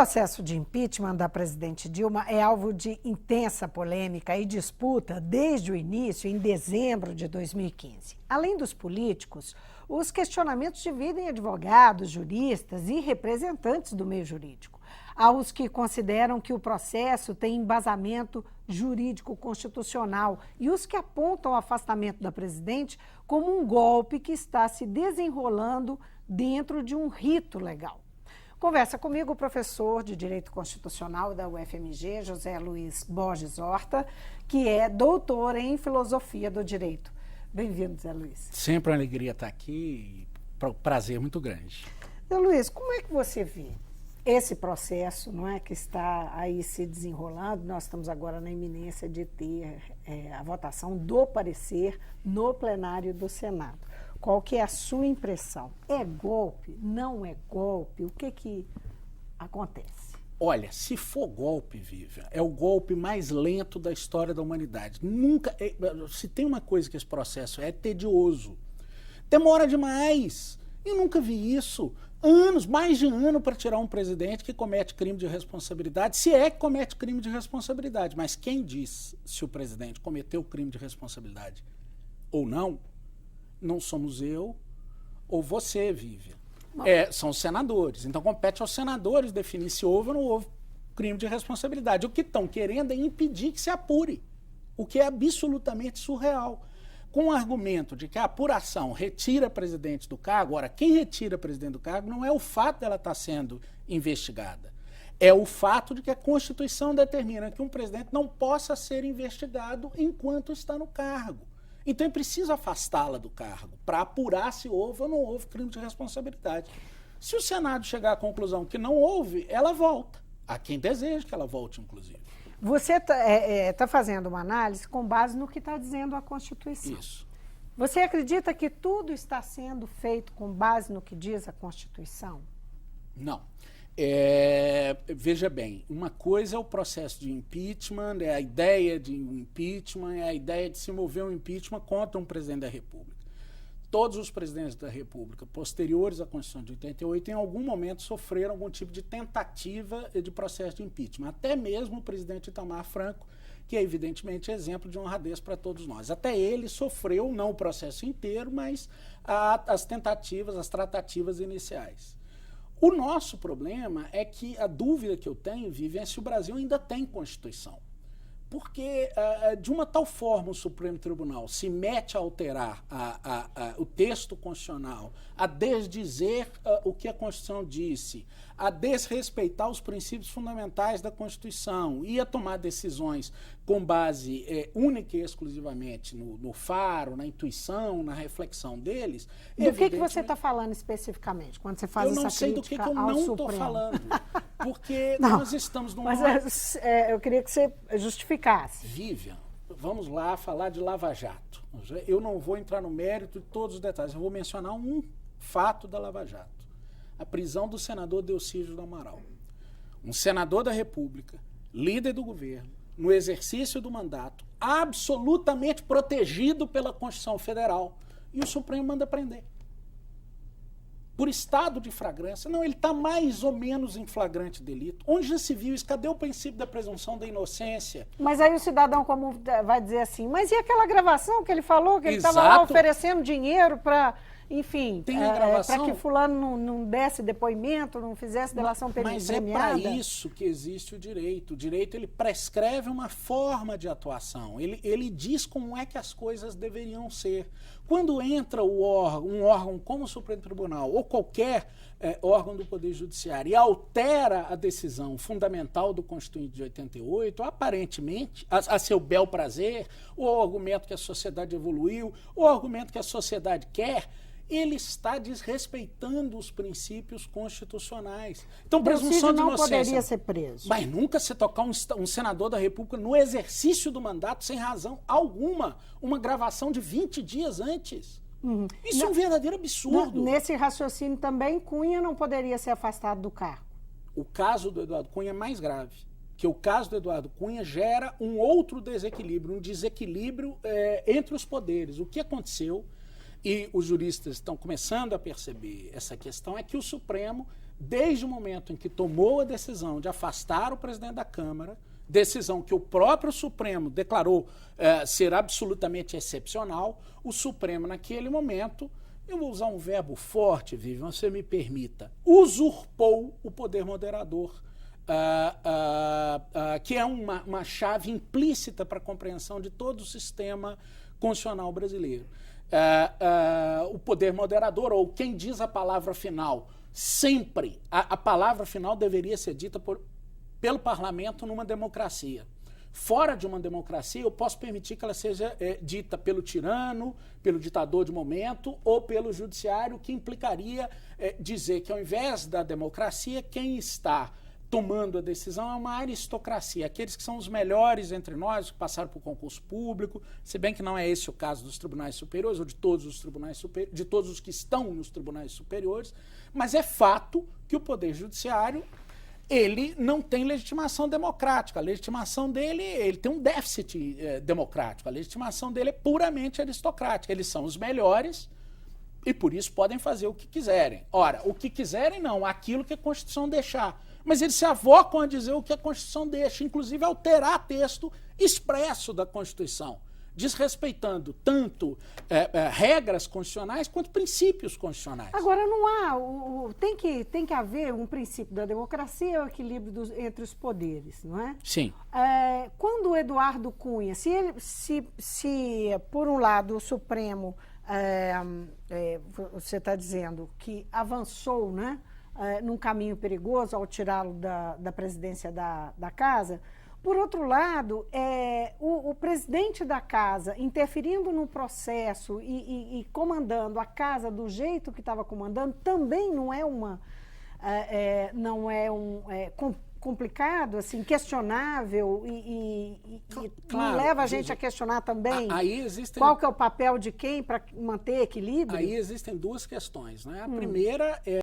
processo de impeachment da presidente Dilma é alvo de intensa polêmica e disputa desde o início, em dezembro de 2015. Além dos políticos, os questionamentos dividem advogados, juristas e representantes do meio jurídico. Há os que consideram que o processo tem embasamento jurídico constitucional e os que apontam o afastamento da presidente como um golpe que está se desenrolando dentro de um rito legal. Conversa comigo o professor de Direito Constitucional da UFMG, José Luiz Borges Horta, que é doutor em Filosofia do Direito. Bem-vindo, Zé Luiz. Sempre uma alegria estar aqui e um prazer muito grande. Zé Luiz, como é que você vê esse processo, não é, que está aí se desenrolando? Nós estamos agora na iminência de ter a votação do parecer no plenário do Senado. Qual que é a sua impressão? É golpe? Não é golpe? O que acontece? Olha, se for golpe, Vivian, é o golpe mais lento da história da humanidade. Nunca, se tem uma coisa que esse processo é tedioso. Demora demais. Eu nunca vi isso. Anos, mais de ano para tirar um presidente que comete crime de responsabilidade, se é que comete crime de responsabilidade. Mas quem diz se o presidente cometeu crime de responsabilidade ou não somos eu ou você, Vivian. São os senadores. Então compete aos senadores definir se houve ou não houve crime de responsabilidade. O que estão querendo é impedir que se apure, o que é absolutamente surreal. Com o argumento de que a apuração retira a presidente do cargo. Ora, quem retira a presidente do cargo não é o fato dela estar sendo investigada. É o fato de que a Constituição determina que um presidente não possa ser investigado enquanto está no cargo. Então é preciso afastá-la do cargo para apurar se houve ou não houve crime de responsabilidade. Se o Senado chegar à conclusão que não houve, ela volta. Há quem deseja que ela volte, inclusive. Você está fazendo uma análise com base no que está dizendo a Constituição. Isso. Você acredita que tudo está sendo feito com base no que diz a Constituição? Não. Veja bem, uma coisa é o processo de impeachment, é a ideia de um impeachment, é a ideia de se mover um impeachment contra um presidente da República. Todos os presidentes da República posteriores à Constituição de 88, em algum momento, sofreram algum tipo de tentativa de processo de impeachment. Até mesmo o presidente Itamar Franco, que é evidentemente exemplo de honradez para todos nós. Até ele sofreu, não o processo inteiro, mas as tentativas, as tratativas iniciais. O nosso problema é que a dúvida que eu tenho, Vivian, é se o Brasil ainda tem Constituição. Porque, de uma tal forma, o Supremo Tribunal se mete a alterar o texto constitucional, a desdizer o que a Constituição disse, a desrespeitar os princípios fundamentais da Constituição e a tomar decisões com base única e exclusivamente no faro, na intuição, na reflexão deles. Do que você está falando especificamente, quando você faz essa crítica ao Supremo? Eu não sei do que eu não estou falando, porque nós estamos num... Mas eu queria que você justificasse. Vivian, vamos lá falar de Lava Jato. Eu não vou entrar no mérito de todos os detalhes, eu vou mencionar um fato da Lava Jato. A prisão do senador Delcídio do Amaral. Um senador da República, líder do governo, no exercício do mandato, absolutamente protegido pela Constituição Federal, e o Supremo manda prender. Por estado de flagrância. Não, ele está mais ou menos em flagrante delito. Onde já se viu isso? Cadê o princípio da presunção da inocência? Mas aí o cidadão comum vai dizer assim, mas e aquela gravação que ele falou, que ele estava lá oferecendo dinheiro para... Enfim, para que fulano não desse depoimento, não fizesse delação premiada. Mas é para isso que existe o direito. O direito, ele prescreve uma forma de atuação. Ele diz como é que as coisas deveriam ser. Quando entra um órgão como o Supremo Tribunal ou qualquer órgão do Poder Judiciário e altera a decisão fundamental do Constituinte de 88, aparentemente, a seu bel prazer, ou o argumento que a sociedade evoluiu, ou o argumento que a sociedade quer, ele está desrespeitando os princípios constitucionais. Então, presunção de inocência. Não poderia ser preso. Mas nunca se tocar um senador da República no exercício do mandato sem razão alguma, uma gravação de 20 dias antes. Isso é um verdadeiro absurdo. Nesse raciocínio também, Cunha não poderia ser afastado do cargo. O caso do Eduardo Cunha é mais grave. Que o caso do Eduardo Cunha gera um outro desequilíbrio, um desequilíbrio entre os poderes. O que aconteceu... E os juristas estão começando a perceber essa questão, é que o Supremo desde o momento em que tomou a decisão de afastar o presidente da Câmara, decisão que o próprio Supremo declarou ser absolutamente excepcional, o Supremo, naquele momento, eu vou usar um verbo forte, Vivian, você me permita, usurpou o poder moderador, que é uma chave implícita para a compreensão de todo o sistema constitucional brasileiro. O poder moderador, ou quem diz a palavra final, sempre a palavra final deveria ser dita pelo parlamento numa democracia. Fora de uma democracia, eu posso permitir que ela seja dita pelo tirano, pelo ditador de momento ou pelo judiciário, que implicaria dizer que, ao invés da democracia, quem está tomando a decisão é uma aristocracia, aqueles que são os melhores entre nós, que passaram por concurso público, se bem que não é esse o caso dos tribunais superiores, ou de todos os tribunais superiores, de todos os que estão nos tribunais superiores, mas é fato que o Poder Judiciário ele não tem legitimação democrática. A legitimação dele, ele tem um déficit democrático. A legitimação dele é puramente aristocrática. Eles são os melhores e, por isso, podem fazer o que quiserem. Ora, o que quiserem não, aquilo que a Constituição deixar. Mas eles se avocam a dizer o que a Constituição deixa, inclusive alterar texto expresso da Constituição, desrespeitando tanto regras constitucionais quanto princípios constitucionais. Agora, não há, tem que haver um princípio da democracia, o equilíbrio entre os poderes, não é? Sim. Quando o Eduardo Cunha, se por um lado o Supremo, você está dizendo que avançou, né, num caminho perigoso ao tirá-lo da presidência da casa, por outro lado, o presidente da casa interferindo no processo e comandando a casa do jeito que estava comandando também não é complicado, assim, questionável Claro, leva a gente a questionar também qual que é o papel de quem para manter equilíbrio? Aí existem duas questões, né? A primeira é